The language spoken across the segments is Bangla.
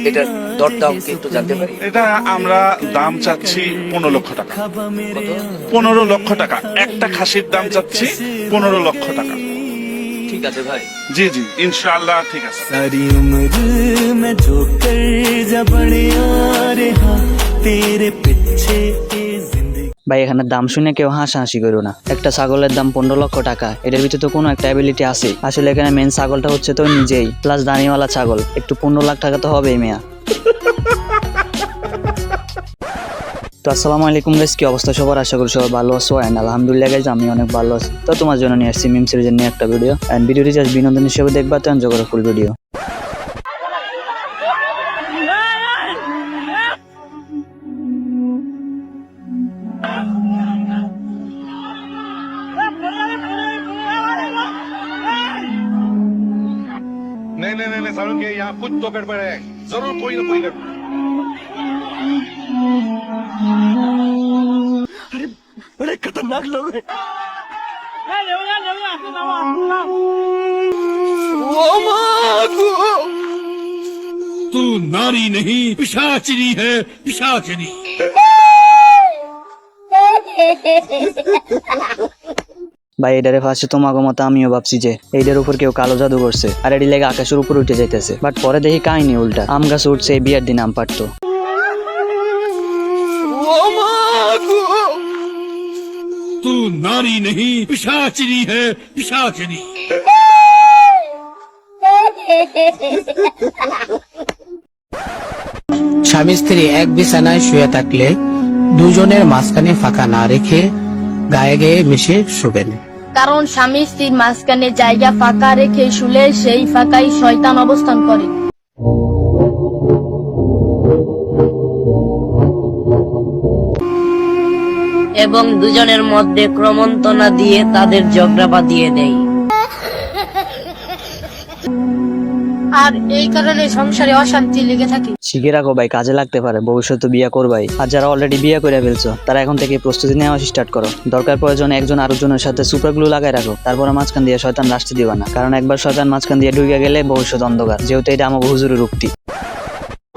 এটার দরদাম কি একটু জানতে পারি? এটা আমরা দাম চাচ্ছি 15 লক্ষ টাকা। 15 লক্ষ টাকা একটা খাসির দাম চাচ্ছি 15 লক্ষ টাকা। ঠিক আছে ভাই। জি জি ইনশাআল্লাহ ঠিক আছে। सारी उम्र मैं जो कर जा बढ़िया रहा तेरे पीछे जिंदगी। ভাই এখানে দাম শুনে কেউ হাসাহাসি করো না। একটা ছাগলের দাম 15 লক্ষ টাকা, এটার ভিতরে তো কোনো একটা অ্যাবিলিটি আছে। আসলে এখানে মেন ছাগলটা হচ্ছে তো নিজেই, প্লাস দানিওয়ালা ছাগল, একটু 15 লাখ টাকা তো হবেই মিয়া। তো আসসালামু আলাইকুম গাইস, কি অবস্থা সবার? আশা করি সবাই ভালো আছো। এন্ড আলহামদুলিল্লাহ গাইস আমি অনেক ভালো আছি। তো তোমার জন্য নিয়ে আসছি মিম সিরিজের নিয়ে একটা ভিডিও, এন্ড ভিডিওটি জাস্ট বিনোদন হিসেবে দেখবা, তো এনজয় করো ফুল ভিডিও। नहीं नहीं नहीं सारुण के यहाँ कुछ तो गड़बड़ है, जरूर कोई ना कोई गड़बड़। अरे बड़े खतरनाक लोग हैं। तू नारी नहीं पिशाचिनी है, पिशाचिनी। ভাই এটারে ফার্স্টে তোমাকে মতো আমিও ভাবছি যে এইটার উপর কেউ কালো জাদু করছে, আর এটি লেগে আকাশের উপর উঠে যাইতেছে। বাট পরে দেখি কাহিনী উল্টা, আম গাছ উঠছে এই বিয়ের দিন আম পারতো। तू नारी नहीं पिशाचिनी है, पिशाचिनी। স্বামী স্ত্রী এক বিছানায় শুয়ে থাকলে দুজনের মাঝখানে ফাঁকা না রেখে গায়ে গায়ে মিশে শুবেন। কারণ স্বামী স্ত্রীর মাঝখানে জায়গা ফাঁকা রেখে শুলে সেই ফাঁকাই শয়তান অবস্থান করে। এবং দুজনের মধ্যে ক্রমন্তনা দিয়ে তাদের ঝগড়া বাঁধিয়ে দেয়। আর এই কারণে সংসারে অশান্তি লেগে থাকে। শিখে রাখো ভাই, কাজে লাগতে পারে, ভবিষ্যতে বিয়ে করবাই। আর যারা অলরেডি বিয়ে করে ফেলছো তারা এখন থেকে প্রস্তুতি নেওয়া স্টার্ট করো। দরকার প্রয়োজনে একজন আরেকজনের সাথে সুপার গ্লু লাগাই রাখো, তারপরে মাঝখান দিয়ে শয়তান রাস্তা দিবা না। কারণ একবার শয়তান মাঝখান দিয়ে ঢুকে গেলে ভবিষ্যৎ অন্ধকার, যেহেতু এটা আমার হুজুরের উক্তি।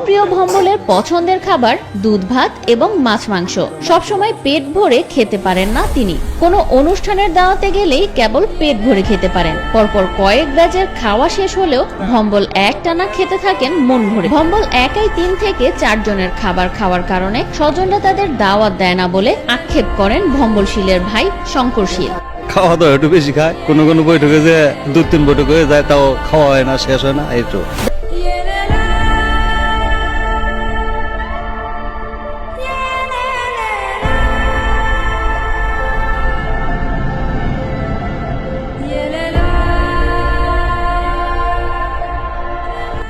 প্রিয় ভম্বলের পছন্দের খাবার দুধ ভাত এবং মাছ মাংস। সবসময় পেট ভরে খেতে পারেন না তিনি, কোনো অনুষ্ঠানের দাওয়াতে গেলেই কেবল পেট ভরে খেতে পারেন। পরপর কয়েক ব্যাচের খাওয়া শেষ হলেও ভম্বল একটানা খেতে থাকেন মন ভরে। ভম্বল একাই 3 থেকে 4 জনের খাবার খাওয়ার কারণে স্বজনরা তাদের দাওয়াত দেয় না বলে আক্ষেপ করেন ভম্বলশীলের ভাই শঙ্করশীল। খাওয়া দাওয়া একটু বেশি খায়, কোনো কোনো বৈঠকে যে 2-3 বৈঠক হয়ে যায়, তাও খাওয়া হয় না, শেষ হয় না। এই তো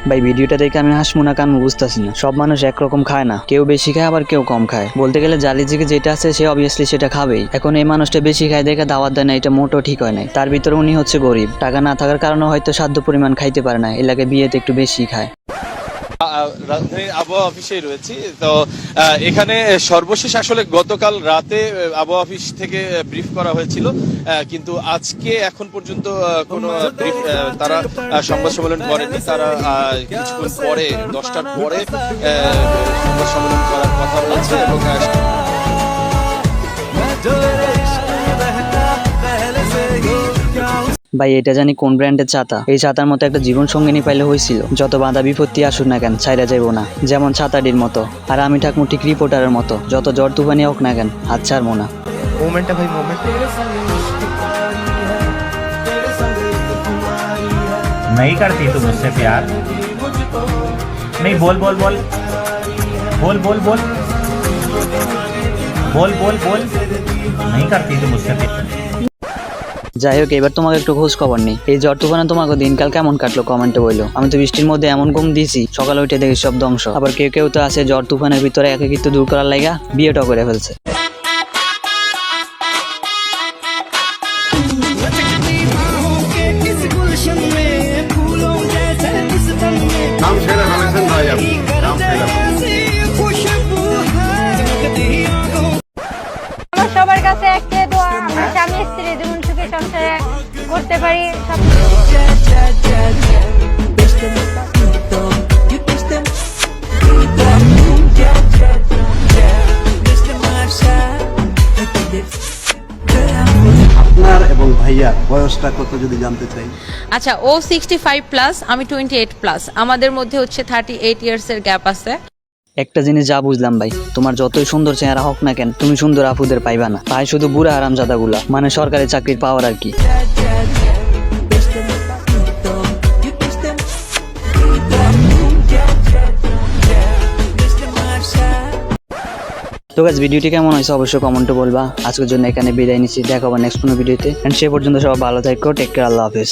ভাই ভিডিওটা দেখে আমি হাসমু না কানমু বুঝতেছি না। সব মানুষ একরকম খায় না, কেউ বেশি খায় আবার কেউ কম খায়। বলতে গেলে জালিজিকে যেটা আছে সে অবভিয়াসলি সেটা খাবেই। এখন এই মানুষটা বেশি খায় দেখে দাওয়াত দেয় না, এটা মোটেও ঠিক হয় নাই। তার ভিতরে উনি হচ্ছে গরিব, টাকা না থাকার কারণে হয়তো সাধ্য পরিমাণ খাইতে পারে না, এলাকায় বিয়েতে একটু বেশি খায়। রাজধানীর আবহাওয়া অফিসে রয়েছি। তো এখানে সর্বশেষ আসলে গতকাল রাতে আবহাওয়া অফিস থেকে ব্রিফ করা হয়েছিল, কিন্তু আজকে এখন পর্যন্ত কোনো ব্রিফ তারা সংবাদ সম্মেলন করেনি। তারা কিছুক্ষণ পরে 10টার পরে সংবাদ সম্মেলন করার কথা বলছে। এবং ভাই এটা জানি কোন ব্র্যান্ডের ছাতা, এই ছাতার মতো একটা জীবন সঙ্গিনী পাইলে হয়েছিল, যত বাধা বিপত্তি আসুক না কেন ছাইরা যাইব না, যেমন ছাতাটির মতো। আর আমি থাকবো ঠিক রিপোর্টারের মতো, যত জ্বর তুফানি হোক না কেন হাত ছাড়বো না। मोमेंट है भाई, मोमेंट। नहीं करती तू मुझसे प्यार? नहीं, बोल बोल बोल बोल बोल बोल बोल बोल बोल नहीं करती तू मुझसे प्यार? যাই হোক, এবার তোমাকে একটু খোঁজ খবর নেই। এই জ্বর তুফানে তোমাকে দিনকাল কেমন কাটলো কমেন্টে বললো। আমি তো বৃষ্টির মধ্যে এমন ঘুম দিয়েছি, সকালে উঠে দেখি সব ধ্বংস। আবার কেউ কেউ তো আছে জ্বর তুফানের ভিতরে একাকিত্ব দূর করার লাগা বিয়েটা করে ফেলছে। সবার কাছে একটাই দোয়া, আমরা স্বামী স্ত্রী জীবন সুখে সংসার করতে পারি। বয়সটা কত যদি জানতে চাই? আচ্ছা, ও 65+, আমি 28+, আমাদের মধ্যে হচ্ছে 38 ইয়ার্সের গ্যাপ আছে। একটা জিনিস যা বুঝলাম ভাই, তোমার যতই সুন্দর চেহারা হোক না কেন, তুমি সুন্দর আপুদের পাইবা না। তাই শুধু বুড়া হারামজাদাগুলা, মানে সরকারি চাকরির পাওয়ার আর কি। তো গাইস, ভিডিওটি কেমন হয়েছে অবশ্যই কমেন্টে বলবা। আজকের জন্য এখানে বিদায় নিচ্ছি, দেখা হবে নেক্সট কোনো ভিডিওতে। এন্ড সে পর্যন্ত সবাই ভালো থাকো, টেক কেয়ার, আল্লাহ হাফেজ।